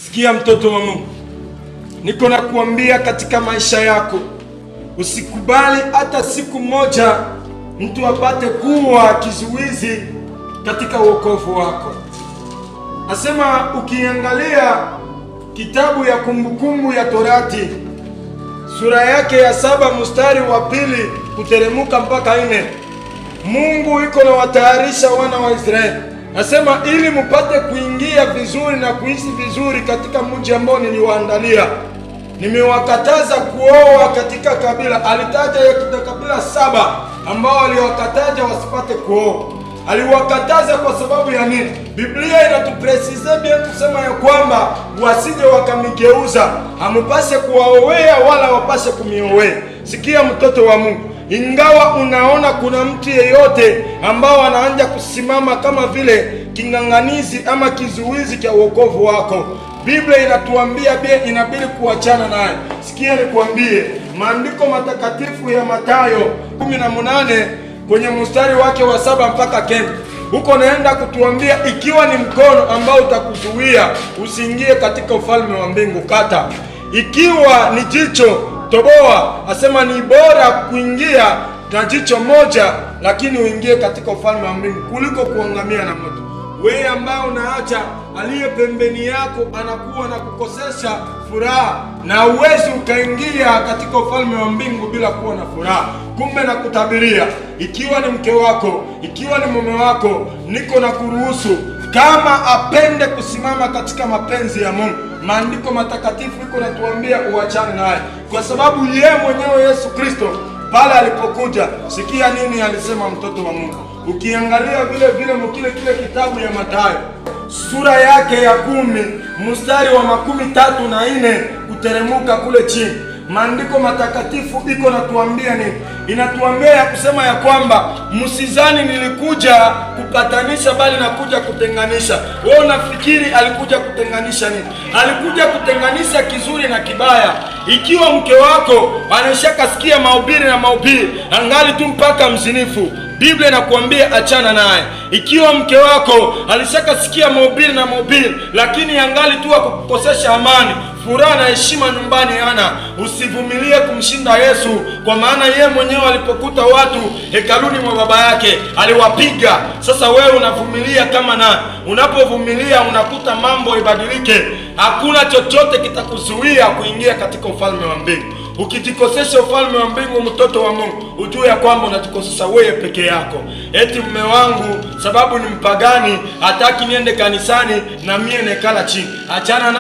Sikia mtoto wa Mungu, niko na kuambia katika maisha yako, usikubali hata siku moja mtu apate kuwa kizuizi katika wokovu wako. Nasema ukiangalia kitabu ya Kumbukumbu ya Torati sura yake ya 7 mstari wa 2 kuteremuka mpaka 4, Mungu iko na watayarisha wana wa Israeli. Nasema ili mupate kuingia vizuri na kuishi vizuri katika mji ambao niliwaandalia. Nimewakataza kuoa katika kabila. Alitaja ya kabila 7 ambao aliwakataza wasipate kuoa. Aliwakataza kwa sababu ya nini? Biblia inatupresize bien kusema ya kwamba wasije wakamigeuza, hamupase kuwaoea wala wapase kumiowea. Sikia mtoto wa Mungu, ingawa unaona kuna mtu yeyote ambao anaanza kusimama kama vile king'ang'anizi ama kizuizi cha wokovu wako, Biblia inatuambia bien inabidi kuachana naye. Sikia nikuambie, maandiko matakatifu ya Mathayo 18 kwenye mstari wake wa 7 mpaka 10, huko naenda kutuambia ikiwa ni mkono ambao utakuzuia usiingie katika ufalme wa mbingu, kata. Ikiwa ni jicho, toboa. Asema ni bora kuingia na jicho moja lakini uingie katika ufalme wa mbingu kuliko kuangamia na moto. Wewe ambao unaacha aliye pembeni yako anakuwa na kukosesha furaha, na uwezi ukaingia katika ufalme wa mbingu bila kuwa na furaha. Kumbe na kutabiria, ikiwa ni mke wako, ikiwa ni mume wako, niko na kuruhusu kama apende kusimama katika mapenzi ya Mungu, maandiko matakatifu iko natuambia uachane naye, kwa sababu yeye mwenyewe Yesu Kristo pale alipokuja, sikia nini alisema mtoto wa Mungu. Ukiangalia vile mkile kitabu ya Mathayo sura yake ya 10 mstari wa 34 kuteremuka kule chini, maandiko matakatifu iko natuambia nini? Inatuambia ya kusema ya kwamba msizani nilikuja kupatanisha bali nakuja kutenganisha. Wewe unafikiri alikuja kutenganisha nini? Alikuja kutenganisha kizuri na kibaya. Ikiwa mke wako anashakasikia mahubiri na mahubiri angali tu mpaka mzinifu, Biblia inakuambia achana naye. Ikiwa mke wako alishakasikia mahubiri na mahubiri lakini angali tu akukosesha amani, furaha na heshima nyumbani hana, usivumilie kumshinda Yesu, kwa maana yeye mwenyewe alipokuta watu hekaluni mwa baba yake aliwapiga. Sasa wewe unavumilia kama nani? Unapovumilia unakuta mambo ibadilike. Hakuna chochote kitakuzuia kuingia katika ufalme wa mbingu. Ukijikosesha ufalme wa mbingu, mtoto wa Mungu, ujue ya kwamba unajikosesha wewe peke yako. Eti mume wangu sababu ni mpagani hataki niende kanisani na mie nekala chini. Achana na